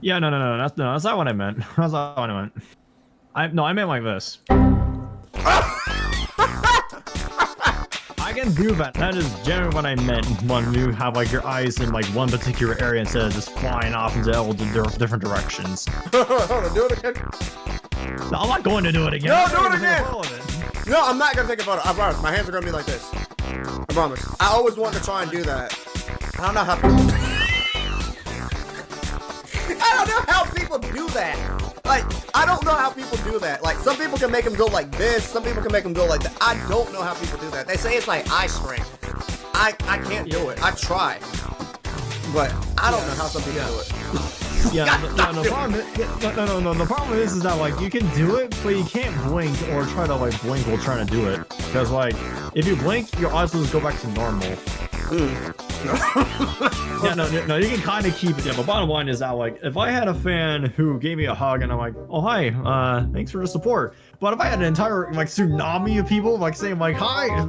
Yeah, no, that's not what I meant. That's not what I meant. I meant like this. I can do that. That is generally what I meant when you have like your eyes in like one particular area instead of just flying off into all the different directions. Hold on, do it again. No, I'm not going to do it again. No, do it again. No, I'm not gonna take a photo. I promise. My hands are gonna be like this. I promise. I always wanted to try and do that. I don't know how people. I don't know how people do that. Like, I don't know how people do that. Like, some people can make them go like this. Some people can make them go like that. I don't know how people do that. They say it's like eye strength. I can't do it. I try. But I don't know how some people do it. Yeah, no, the problem is that like you can do it, but you can't blink or try to like blink while trying to do it. Because like, if you blink, your eyes will just go back to normal. Yeah, no, you can kind of keep it. Yeah, but bottom line is that like, if I had a fan who gave me a hug and I'm like, oh hi, thanks for the support. But if I had an entire like tsunami of people like saying like, hi, how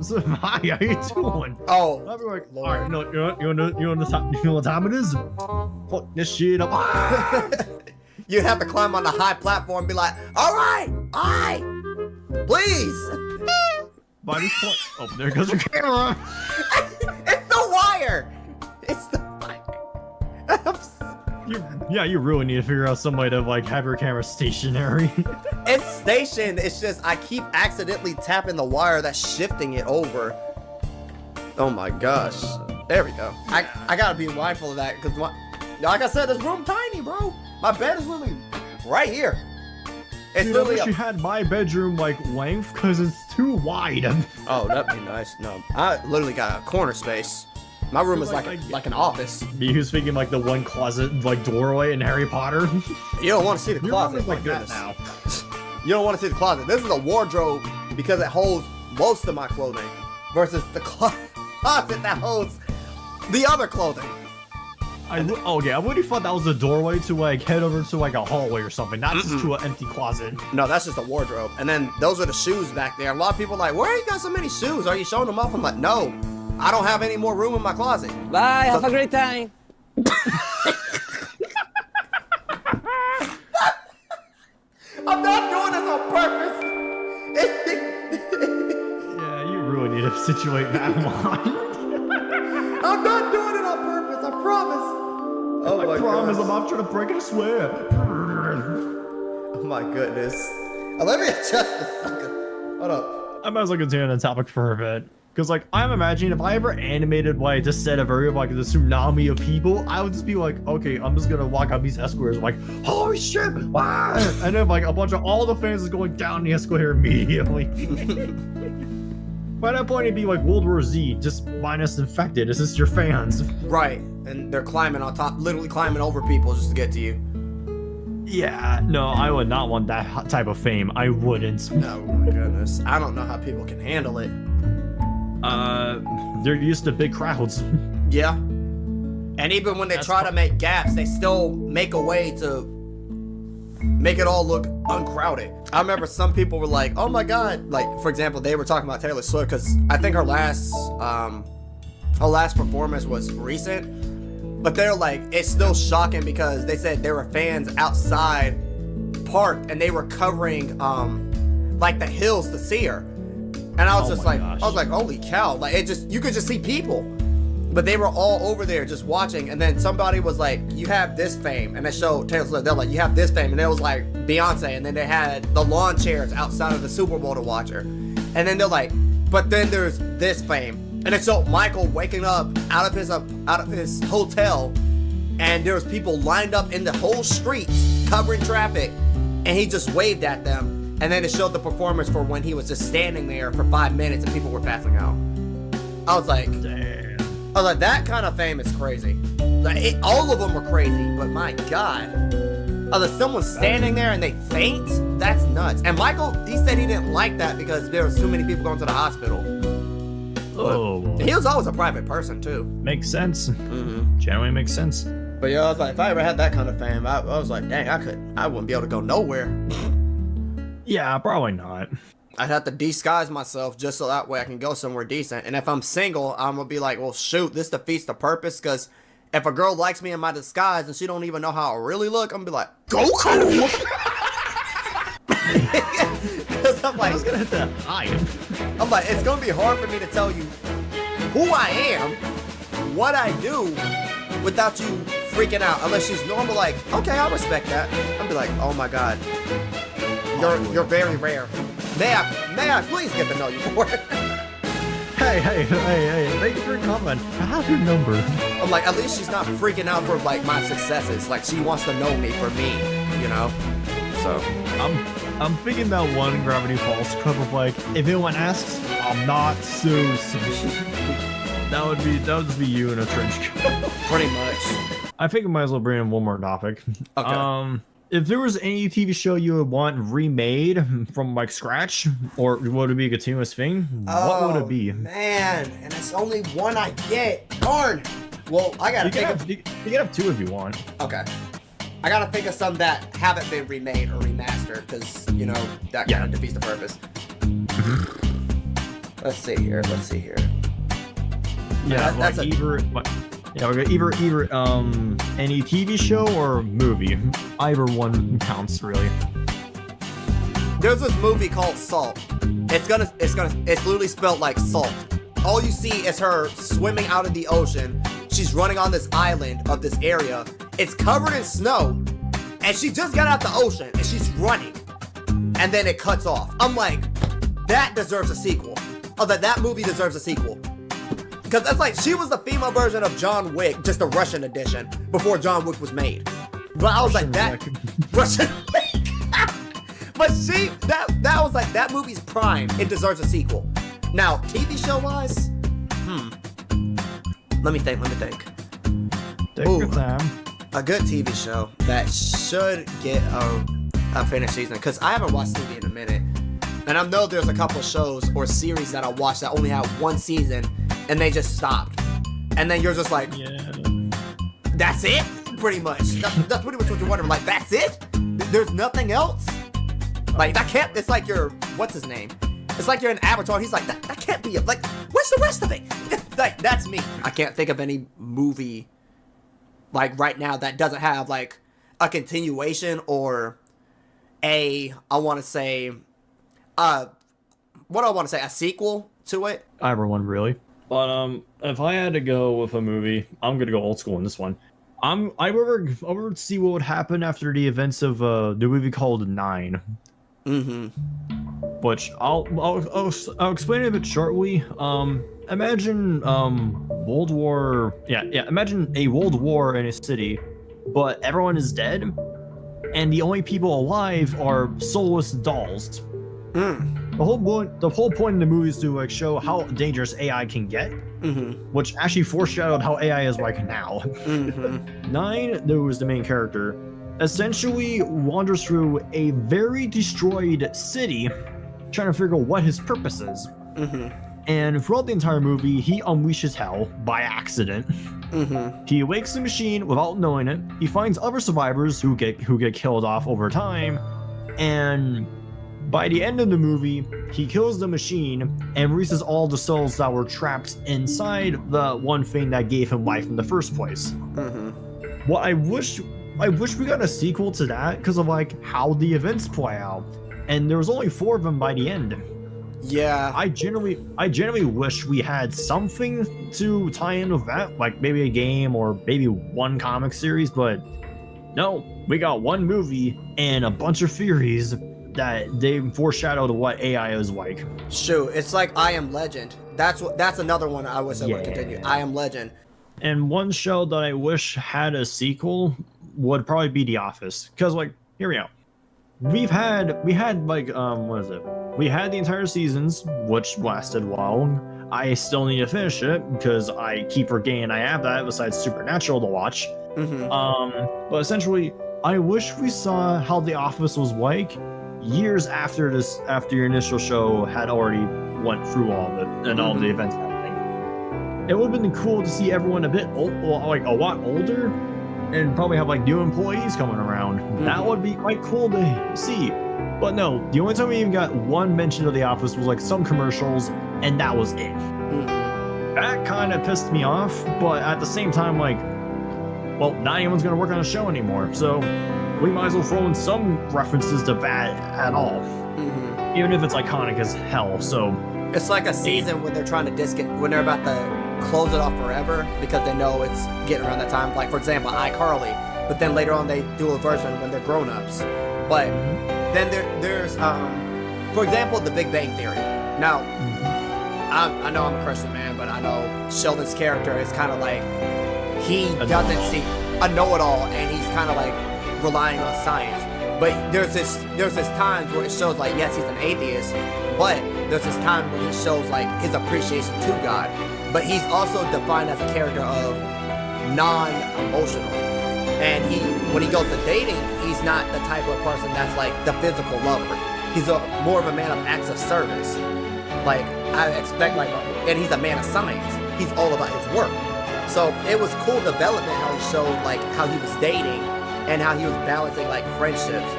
you doing? Oh, I'd be like, all right, no, you know what time it is? Fuck this shit up. You'd have to climb on the high platform and be like, all right, please. By this point, oh, there goes your camera. It's the wire. It's the wire. You really need to figure out some way to like have your camera stationary. It's stationed. It's just I keep accidentally tapping the wire that's shifting it over. Oh my gosh. There we go. I gotta be mindful of that because like I said, this room tiny, bro. My bed is literally right here. It's Dude, literally. I wish you had my bedroom like length because it's too wide. Oh, that'd be nice. No, I literally got a corner space. My room is like an office. Me who's speaking like the one closet like doorway in Harry Potter. You don't want to see the Your room closet. is like Goodness. that now. You don't want to see the closet. This is a wardrobe because it holds most of my clothing versus the closet that holds the other clothing. I really thought that was the doorway to like head over to like a hallway or something, not just to an empty closet. No, that's just a wardrobe. And then those are the shoes back there. A lot of people are like, where you got so many shoes? Are you showing them off? I'm like, no, I don't have any more room in my closet. Bye, have a great time. I'm not doing this on purpose. Yeah, you really need to situate that line. I'm not doing it on purpose. I promise. Oh my I promise gosh. I'm not trying to break it, I swear. Oh my goodness. Let me adjust this sucker. Hold up. I might as well continue on the topic for a bit. Because, like, I'm imagining if I ever animated, like, just set a very, like, the tsunami of people, I would just be like, okay, I'm just gonna walk up these escalators, like, holy shit! Ah! And then, like, a bunch of all the fans is going down the escalator immediately. By that point, it'd be like World War Z, just minus infected. It's just your fans. Right. And they're climbing on top, literally climbing over people just to get to you. Yeah, no, I would not want that type of fame. I wouldn't. Oh my goodness. I don't know how people can handle it. They're used to big crowds. Yeah. And even when they try to make gaps, they still make a way to make it all look uncrowded. I remember some people were like, oh my god, like for example, they were talking about Taylor Swift because I think her last performance was recent, but they're like, it's still shocking because they said there were fans outside parked and they were covering like the hills to see her. And I was just like, gosh. I was like, holy cow, like it just, you could just see people. But they were all over there just watching, and then somebody was like, you have this fame, and they showed Taylor Swift, they're like, you have this fame, and it was like Beyonce, and then they had the lawn chairs outside of the Super Bowl to watch her. And then they're like, but then there's this fame. And it showed Michael waking up out of his hotel, and there was people lined up in the whole streets covering traffic, and he just waved at them. And then it showed the performance for when he was just standing there for 5 minutes and people were passing out. I was like, Damn. I was like, that kind of fame is crazy. Like, all of them were crazy, but my God. I was like, someone standing there and they faint? That's nuts. And Michael, he said he didn't like that because there was too many people going to the hospital. Oh, He was always a private person, too. makes sense. Mm-hmm. Generally makes sense. But yeah, I was like, if I ever had that kind of fame, I was like, dang, I wouldn't be able to go nowhere. Yeah, probably not. I'd have to disguise myself just so that way I can go somewhere decent. And if I'm single, I'm gonna be like, well, shoot, this defeats the purpose because If a girl likes me in my disguise and she don't even know how I really look, I'm gonna be like, Goku! Because I'm I like, was gonna hit that high. I'm like, it's gonna be hard for me to tell you who I am, what I do, without you freaking out. Unless she's normal, like, okay, I respect that. I'll be like, oh my god, you're very rare. May I please get to know you more? Hey, thank you for your comment. I have your number. I'm like, at least she's not freaking out for like my successes. Like she wants to know me for me, you know. So I'm thinking that one Gravity Falls clip of like, if anyone asks, I'm not so sushi. That would just be you in a trench coat. pretty much. I think I might as well bring in one more topic. Okay. If there was any TV show you would want remade from like scratch, or would it be a continuous thing? What would it be? Man, and it's only one I get. Darn. Well, I gotta You can have two if you want. Okay. I gotta think of some that haven't been remade or remastered, because, you know, that kind of defeats the purpose. Let's see here. Yeah, that's like either any TV show or movie. Either one counts, really. There's this movie called Salt. It's literally spelled like salt. All you see is her swimming out of the ocean. She's running on this island of this area. It's covered in snow, and she just got out the ocean, and she's running. And then it cuts off. I'm like, that deserves a sequel. Oh, that movie deserves a sequel. Because that's like, she was the female version of John Wick, just a Russian edition, before John Wick was made. But I was like, that Russian Wick. But that was like, that movie's prime. It deserves a sequel. Now, TV show wise, let me think. Take your time. A good TV show that should get a finished season, because I haven't watched TV in a minute. And I know there's a couple shows or series that I watched that only had one season, and they just stopped. And then you're just like, Yeah. that's it? Pretty much. That's pretty much what you're wondering. Like, that's it? There's nothing else? Like, that can't, it's like you're, what's his name? It's like you're an Avatar, and he's like, that can't be it. Like, where's the rest of it? Like, that's me. I can't think of any movie, like, right now that doesn't have, like, a continuation or a sequel to it. Either one, really. But if I had to go with a movie, I'm gonna go old school in this one. I would see what would happen after the events of the movie called 9. Which I'll explain it a bit shortly. Imagine imagine a world war in a city, but everyone is dead, and the only people alive are soulless dolls. The whole point of the movie is to like show how dangerous AI can get, which actually foreshadowed how AI is like now. 9, who is the main character, essentially wanders through a very destroyed city, trying to figure out what his purpose is. And throughout the entire movie, he unleashes hell by accident. He awakes the machine without knowing it. He finds other survivors who get killed off over time, and by the end of the movie, he kills the machine and releases all the souls that were trapped inside the one thing that gave him life in the first place. What I wish we got a sequel to that, because of like how the events play out, and there was only 4 of them by the end. Yeah. I genuinely wish we had something to tie in with that, like maybe a game or maybe one comic series, but no, we got one movie and a bunch of theories that they foreshadowed what AI is like. Shoot, it's like I Am Legend. That's another one I wish I would continue. I Am Legend. And one show that I wish had a sequel would probably be The Office, because like, here we go. We had like what is it? We had the entire seasons, which lasted long. I still need to finish it because I keep forgetting I have that besides Supernatural to watch. But essentially, I wish we saw how The Office was like years after your initial show had already went through all of it and all the events happening. It would have been cool to see everyone a lot older, and probably have like new employees coming around. That would be quite cool to see. But no, the only time we even got one mention of The Office was like some commercials, and that was it. That kind of pissed me off, but at the same time, like, well, not anyone's gonna work on a show anymore. So we might as well throw in some references to that at all, even if it's iconic as hell. So it's like a season when they're trying to when they're about to close it off forever because they know it's getting around that time. Like for example, iCarly, but then later on they do a version when they're grown-ups. But then there's for example, The Big Bang Theory. Now, I know I'm a Christian man, but I know Sheldon's character is kind of like he doesn't see a know-it-all, and he's kind of like relying on science. But there's this times where it shows like yes, he's an atheist, but there's this time when he shows like his appreciation to God. But he's also defined as a character of non-emotional. And when he goes to dating, he's not the type of person that's like the physical lover. He's more of a man of acts of service. Like I expect, like, and he's a man of science. He's all about his work. So it was cool development how he showed like how he was dating and how he was balancing like friendships.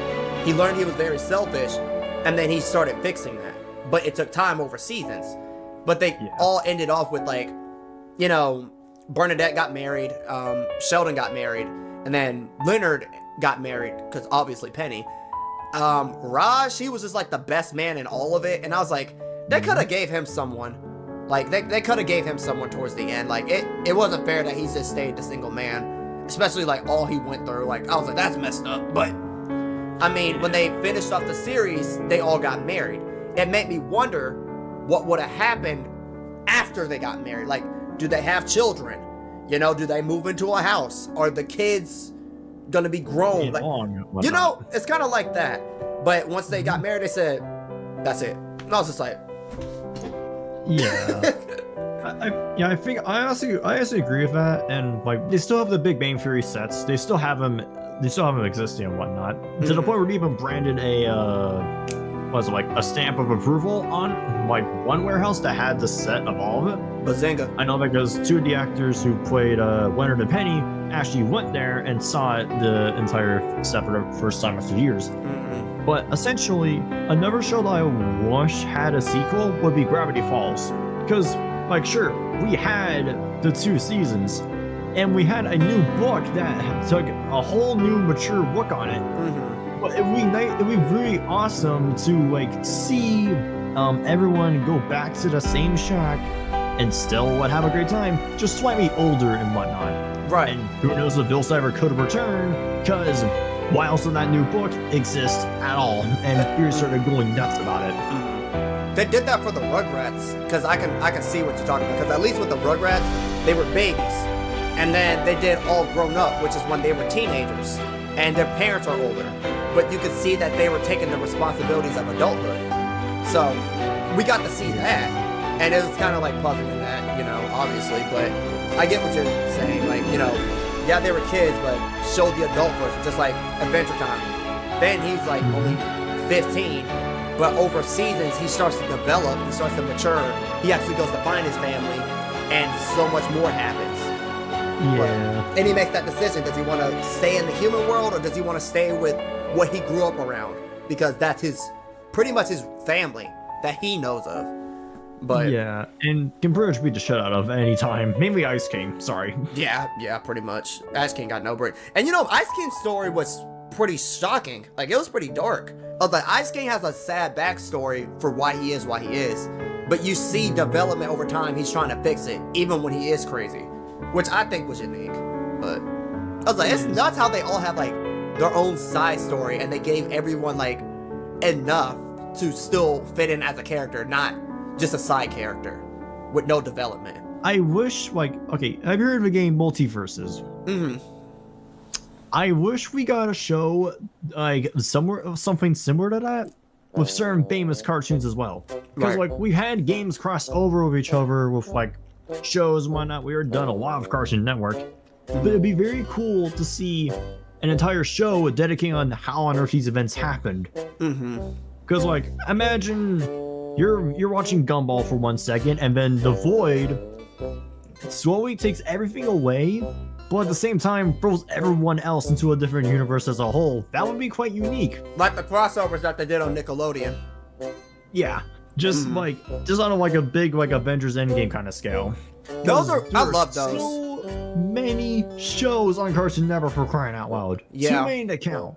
He learned he was very selfish, and then he started fixing that. But it took time over seasons. But they all ended off with like, you know, Bernadette got married, Sheldon got married, and then Leonard got married because obviously Penny. Raj, he was just like the best man in all of it, and I was like, they could have gave him someone. Like they could have gave him someone towards the end. Like it wasn't fair that he just stayed the single man, especially like all he went through. Like I was like, that's messed up. But I mean, when they finished off the series, they all got married. It made me wonder what would have happened after they got married. Like, do they have children? You know, do they move into a house? Are the kids gonna be grown? Like, you know, it's kind of like that. But once they got married, they said, that's it. And I was just like, yeah. I think I honestly agree with that, and like they still have the Big Bang Theory sets. They still have them existing and whatnot, to the point where we even branded a stamp of approval on like one warehouse that had the set of all of it. Bazinga. I know because two of the actors who played Leonard and Penny actually went there and saw it the entire set for the first time after years. But essentially, another show that I wish had a sequel would be Gravity Falls. Because, like, sure, we had the 2 seasons, and we had a new book that took a whole new mature look on it. But it'd be really awesome to, like, see everyone go back to the same shack and still would have a great time, just slightly older and whatnot. Right. And who knows if Bill Cipher could return, because why else would that new book exist at all? And Fear started going nuts about it. They did that for the Rugrats, because I can see what you're talking about. Because at least with the Rugrats, they were babies, and then they did all grown up, which is when they were teenagers, and their parents are older. But you could see that they were taking the responsibilities of adulthood. So we got to see that, and it was kind of like puzzling that, you know, obviously. But I get what you're saying, like, you know, yeah, they were kids, but show the adult version, just like Adventure Time. Then he's like only 15, but over seasons he starts to develop, he starts to mature. He actually goes to find his family, and so much more happens. Yeah. And he makes that decision. Does he want to stay in the human world, or does he want to stay with what he grew up around? Because that's pretty much his family that he knows of. But yeah, and can pretty much beat the shit out of any time. Mainly Ice King, sorry. Yeah, pretty much. Ice King got no break. And you know, Ice King's story was pretty shocking. Like, it was pretty dark. Like, Ice King has a sad backstory for why he is. But you see development over time. He's trying to fix it, even when he is crazy, which I think was unique. But I was like, it's nuts how they all have like their own side story, and they gave everyone like enough to still fit in as a character, not just a side character with no development. I wish, like, okay, have you heard of the game Multiverses? I wish we got a show like something similar to that with certain famous cartoons as well. Because like we had games cross over with each other with like shows and whatnot. We were done a lot of Cartoon Network, but it'd be very cool to see an entire show dedicating on how on earth these events happened. Because like imagine you're watching Gumball for 1 second, and then the Void slowly takes everything away, but at the same time throws everyone else into a different universe as a whole. That would be quite unique. Like the crossovers that they did on Nickelodeon. Yeah, just just on a, like a big like Avengers Endgame kind of scale. Those are I love those. So many shows on Cartoon Network for crying out loud. Yeah. Too many to count.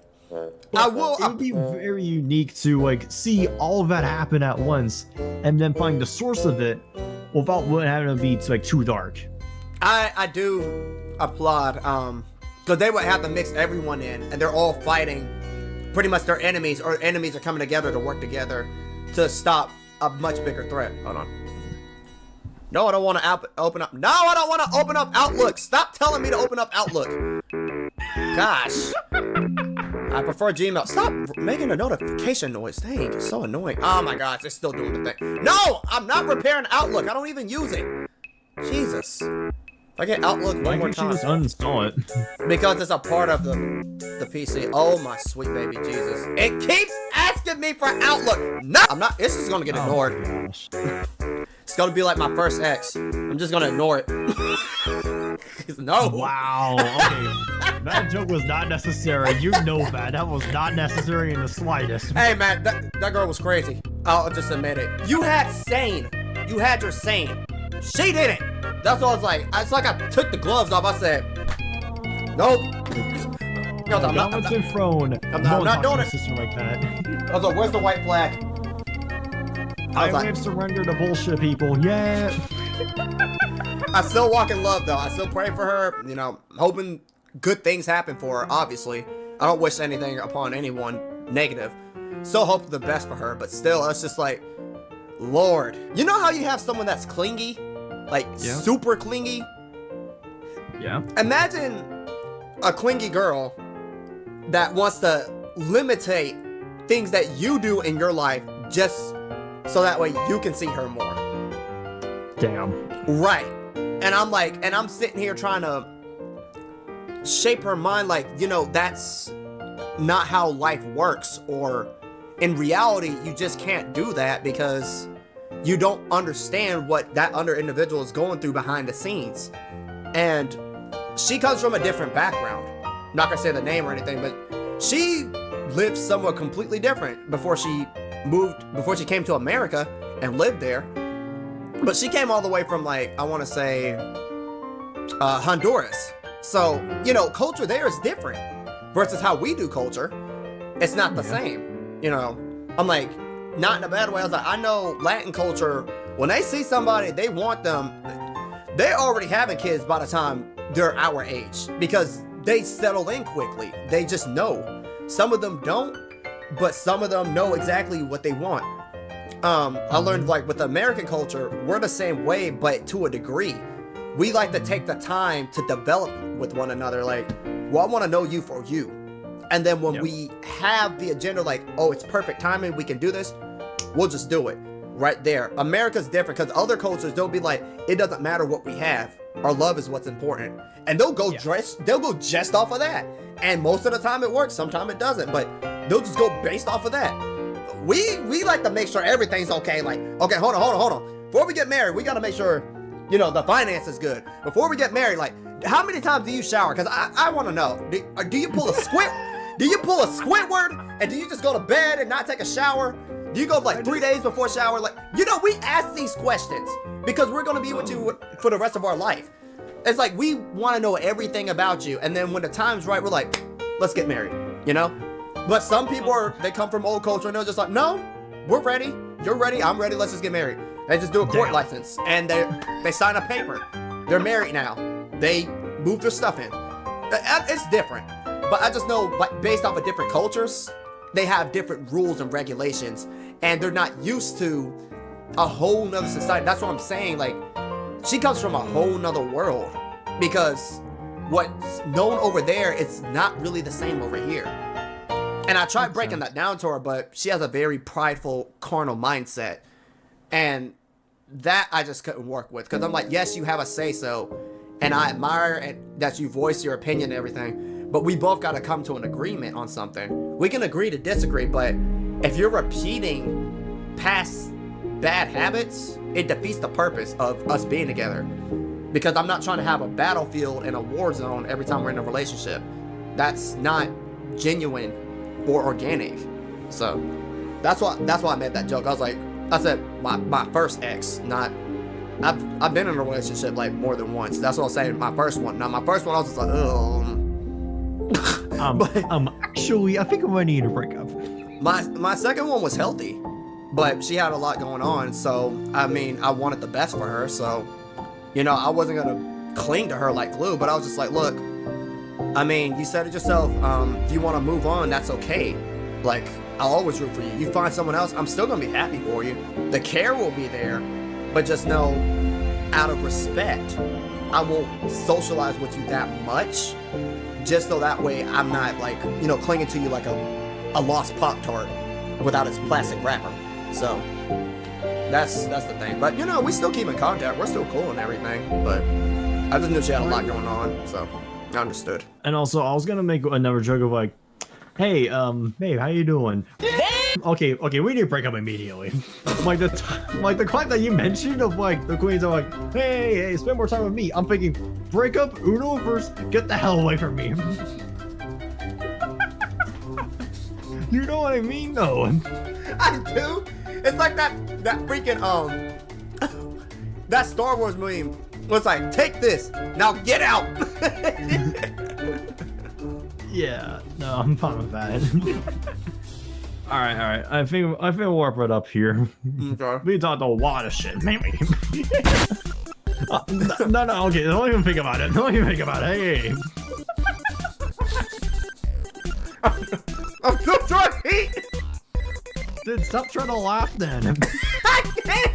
I will. It would be very unique to like see all of that happen at once and then find the source of it without having to be like too dark. I do applaud, because they would have to mix everyone in, and they're all fighting pretty much their enemies, or enemies are coming together to work together to stop a much bigger threat. Hold on. No, I don't want to open up. No, I don't want to open up Outlook. Stop telling me to open up Outlook. Gosh. I prefer Gmail. Stop making a notification noise. Dang, it's so annoying. Oh my gosh, it's still doing the thing. No, I'm not repairing Outlook. I don't even use it. Jesus. If I get Outlook one more time. Just uninstall it. Because it's a part of the PC. Oh my sweet baby Jesus. It keeps asking me for Outlook. No, I'm not. This is gonna get ignored. Gosh. It's gonna be like my first ex. I'm just gonna ignore it. No. Wow. Okay. That joke was not necessary. You know that. That was not necessary in the slightest. Hey man, that girl was crazy. I'll just admit it. You had sane. You had your sane. She didn't. That's what I was like. It's like I took the gloves off. I said, nope. No, I'm not doing it. I'm not doing it. Sister like that. I was like, where's the white flag? I have surrendered to bullshit people. Yeah. I still walk in love though. I still pray for her. You know, hoping good things happen for her. Obviously, I don't wish anything upon anyone negative. Still hope the best for her, but still, it's just like, Lord. You know how you have someone that's clingy, like super clingy. Yeah. Imagine a clingy girl that wants to limitate things that you do in your life just so that way you can see her more. Damn. Right. And I'm like, and I'm sitting here trying to shape her mind like, you know, that's not how life works, or in reality, you just can't do that because you don't understand what that other individual is going through behind the scenes. And she comes from a different background. I'm not gonna say the name or anything, but she lived somewhere completely different before she came to America and lived there. But she came all the way from, like, I want to say Honduras. So, you know, culture there is different versus how we do culture. It's not the same, you know. I'm like, not in a bad way. I was like, I know Latin culture, when they see somebody, they want them, they're already having kids by the time they're our age because they settle in quickly. They just know. Some of them don't, but some of them know exactly what they want. I learned, like, with American culture, we're the same way, but to a degree. We like to take the time to develop with one another. Like, well, I want to know you for you. And then when we have the agenda, like, oh, it's perfect timing, we can do this, we'll just do it right there. America's different because other cultures, they'll be like, it doesn't matter what we have. Our love is what's important. And they'll go just off of that. And most of the time it works. Sometimes it doesn't, but they'll just go based off of that. We like to make sure everything's okay. Like, okay, hold on. Before we get married, we got to make sure, you know, the finance is good. Before we get married, like, how many times do you shower? Because I want to know. Do you pull a squint? Do you pull a Squidward? And do you just go to bed and not take a shower? Do you go like 3 days before shower? Like, you know, we ask these questions because we're going to be with you for the rest of our life. It's like, we want to know everything about you. And then when the time's right, we're like, let's get married, you know? But some people they come from old culture and they're just like, no, we're ready. You're ready. I'm ready. Let's just get married. They just do a court license and they sign a paper. They're married now. They move their stuff in. It's different. But I just know, based off of different cultures, they have different rules and regulations, and they're not used to a whole nother society. That's what I'm saying. Like, she comes from a whole nother world because what's known over there is not really the same over here. And I tried breaking that down to her, but she has a very prideful, carnal mindset. And that I just couldn't work with. Because I'm like, yes, you have a say-so, and I admire that you voice your opinion and everything, but we both got to come to an agreement on something. We can agree to disagree, but if you're repeating past bad habits, it defeats the purpose of us being together. Because I'm not trying to have a battlefield and a war zone every time we're in a relationship. That's not genuine or organic. So that's why I made that joke. I said my first ex, not I've been in a relationship like more than once. That's what I'm saying. My first one. Now my first one, I was just like, Actually, I think I might need a breakup. My second one was healthy, but she had a lot going on. So I mean, I wanted the best for her. So, you know, I wasn't gonna cling to her like glue. But I was just like, look, I mean, you said it yourself. If you want to move on, that's okay. Like, I'll always root for you. You find someone else, I'm still gonna be happy for you. The care will be there, but just know, out of respect, I won't socialize with you that much, just so that way I'm not like, you know, clinging to you like a lost Pop-Tart without its plastic wrapper. So that's the thing. But you know, we still keep in contact. We're still cool and everything. But I just knew she had a lot going on, so I understood. And also, I was gonna make another joke of like, hey, babe, how you doing? Okay, we need to break up immediately. Like the clip that you mentioned of like the queens are like, hey, spend more time with me. I'm thinking, break up, Uno first, get the hell away from me. You know what I mean, though? I do. It's like that freaking that Star Wars meme was like, take this, now get out. Yeah, no, I'm fine with that. All right. I think we'll wrap it up here. Okay. We talked a lot of shit, maybe. No, okay, don't even think about it. Hey. I'm still trying to eat. Dude, stop trying to laugh then. I can't.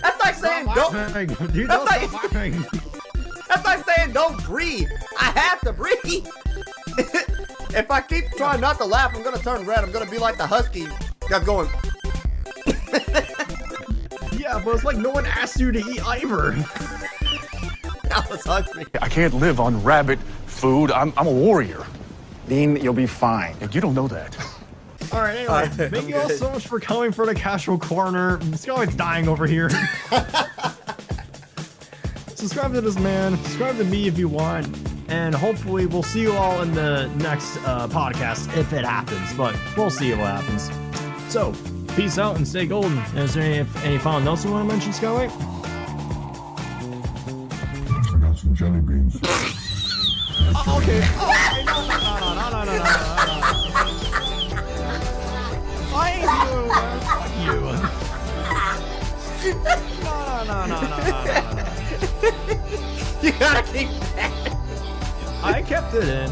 That's like saying don't. Dude, That's stop like- laughing. That's like saying don't breathe. I have to breathe. If I keep trying not to laugh, I'm gonna turn red. I'm gonna be like the husky that's going. Yeah, but it's like no one asked you to eat either. That was hungry. I can't live on rabbit food. I'm a warrior. Dean, you'll be fine. And you don't know that. All right, anyway, Alright, thank you all good. so much for coming for the casual corner. Scarlett's dying over here. Subscribe to this man. Subscribe to me if you want. And hopefully we'll see you all in the next podcast if it happens. But we'll see what happens. So, peace out and stay golden. And is there any final notes you want to mention, Scarlett? I got some jelly beans. Okay. No. I ain't you. Fuck you. No. You gotta keep. I kept it in.